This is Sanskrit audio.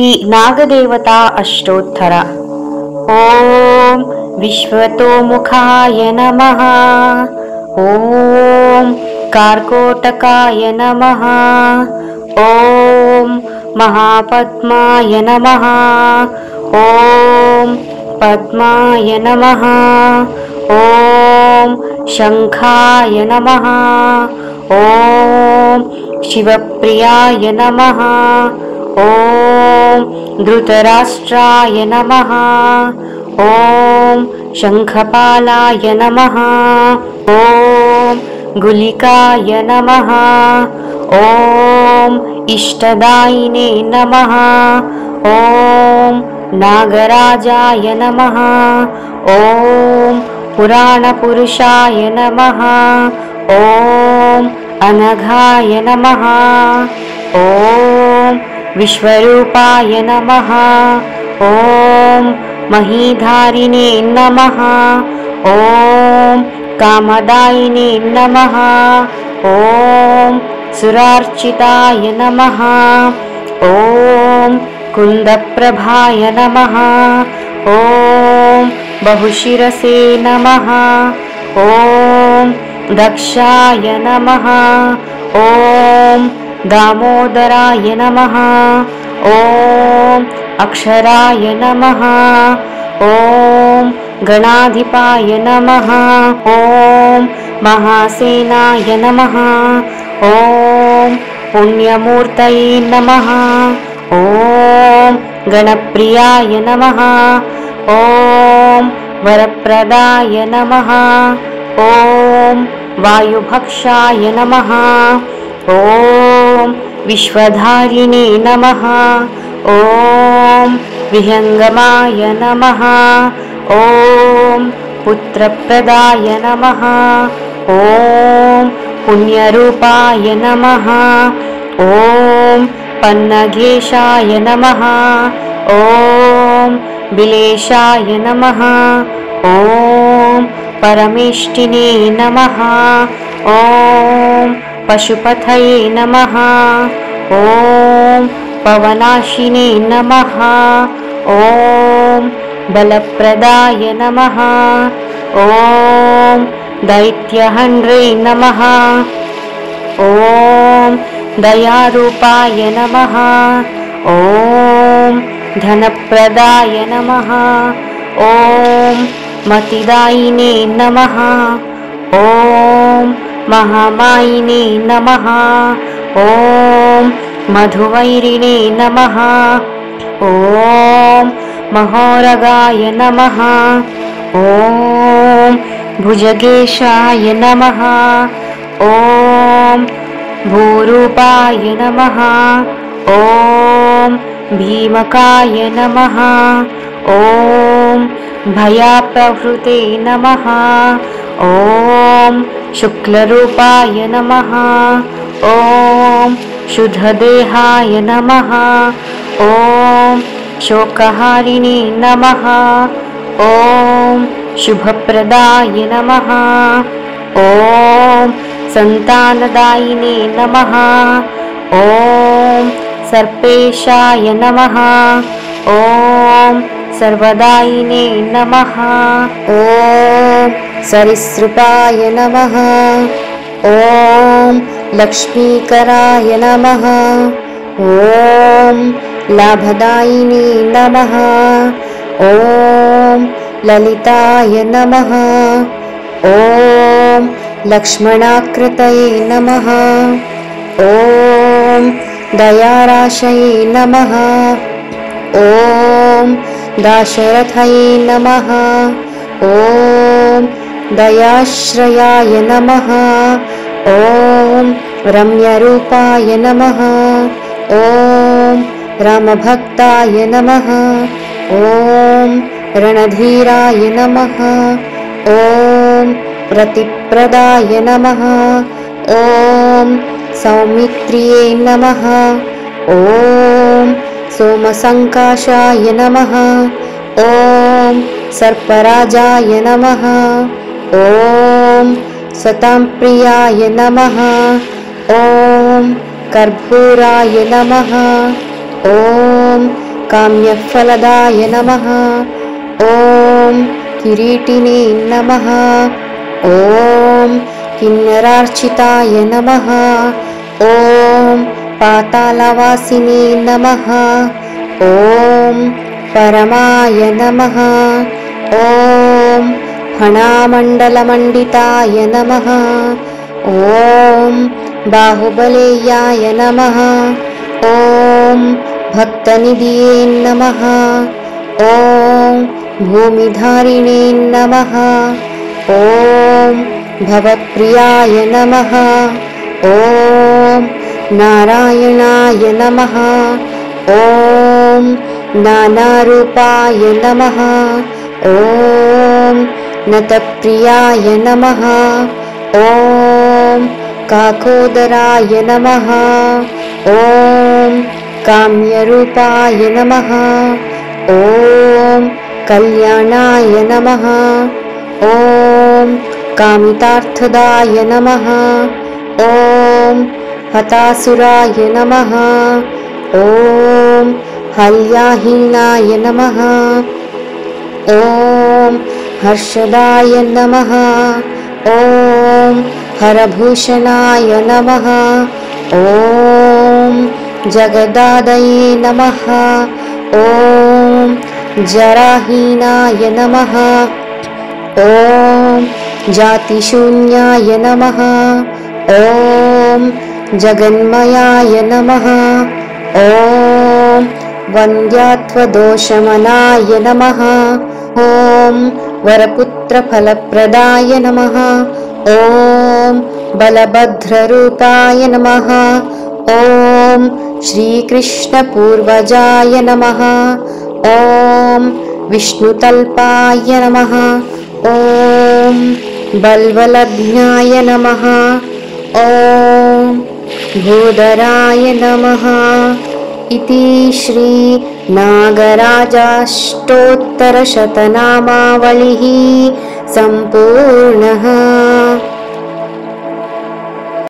श्री नागदेवता अष्टोत्तर। ओम विश्वतोमुखाय नमः। ओम कार्कोटकाय नमः। ओम महापद्माय नमः। ओम पद्माय नमः। ओम शंखाय नमः। ओम शिवप्रियाय नमः। ओम धृतराष्ट्राय नमः। ओम शंखपालाय नमः। ओम गुलिकाय नमः। ओम इष्टदायिने नमः। ओम नागराजाय नमः। ओम पुराणपुरुषाय नमः। ओम अनघाय नमः। ओम विश्वरूपाय नमः। ओम महीधारिणे नमः। ओम कामदायिने नमः। ओम सुरार्चिताय नमः। ओम कुन्दप्रभाय नमः। ओम बहुशिरसे नमः। ओम दक्षाय नमः। ओम दामोदराय नमः। ओम अक्षराय नमः। ओम गणाधिपाय नमः। ओम महासेनाय नमः। ओम पुण्यमूर्तये नमः। ओम गणप्रियाय नमः। ओम वरप्रदाय नमः। ओम वायुभक्षाय नमः। ओम विश्वधारिणे नमः। ओम विहंगमाय नमः। ओम पुत्रप्रदाय नमः। ओम पुण्यरूपाय नमः। ओम पन्नगेशाय नमः। ओम बिलेशाय नमः। ओम परमेष्टिने नमः। ओम पशुपतये नमः। ओम पवनाशिने नमः। ओम बलप्रदाय नमः। ओम दैत्यहन्त्रे नमः। ओम दयारूपाय नमः। ओम धनप्रदाय नमः। ओम मतिदायिने नमः। ओम महामायिने नमः। ओम मधुवैरिणे नमः। ओम महोरगाय नमः। ओम भुजगेशाय नमः। ओम भूरूपाय नमः। ओम भीमकाय नमः। ओम भयाप्रभृते नमः। ओम शुक्लरूपाय नमः। ओम शुद्धदेहाय नमः। ओम शोकहारिणे नमः। ओम शुभप्रदाय नमः। ओम संतानदायिने नमः। ओम सर्पेशाय नमः। ओम सर्वदायिने नमः। ओम सरिसृपाय नमः। ओम लक्ष्मीकराय नमः। ओम लाभदायिने नमः। ओम ललिताय नमः। ओम लक्ष्मणाकृतये नमः। ओम दयाराशये नमः। ओम दाशरथये नमः। ओम दयाश्रयाय नमः। ओम रम्यरूपाय नमः। ओम रामभक्ताय नमः। ओम रणधीराय नमः। ओम प्रतिप्रदाय नमः। ओम सौमित्रिये नमः। ओम सोमसंकाशाय नमः। ओम सर्पराजाय नमः। ओम सतांप्रियाय नमः। ओम कर्पूराय नमः। ओम काम्यफलदाय नमः। ॐ किरीटिने नमः। ॐ किन्नरार्चिताय नमः। ॐ पातालवासिने नमः। ॐ परमाय नमः। ॐ फणामण्डलमण्डिताय नमः। ॐ बाहुबलेयाय नमः। ॐ भक्तनिधिये नमः। ॐ भूमिधारिणे नमः। ॐ भवप्रियाय नमः। ॐ नारायणाय नमः। ॐ नानारूपाय नमः। ॐ नतप्रियाय नमः। ॐ काकोदराय नमः। ॐ काम्यरूपाय नमः। ॐ कल्याणाय नमः। ॐ कामितार्थदाय नमः। ॐ हतासुराय नमः। ॐ हल्याहीनाय नमः। ॐ हर्षदाय नमः। ॐ हरभूषणाय नमः। ॐ जगदादये नमः। ॐ जराहीनाय नमः। ॐ जातिशून्याय नमः। ॐ जगन्मयाय नमः। ॐ वन्द्यात्वदोषमनाय नमः। ॐ वरपुत्रफलप्रदाय नमः। ॐ बलभद्ररूपाय नमः। ॐ श्रीकृष्णपूर्वजाय नमः। ॐ विष्णुतल्पाय नमः। ॐ बल्वलज्ञाय नमः। ॐ भूधराय नमः। इति श्री नागराजाष्टोत्तरशतनामावलिः सम्पूर्णः।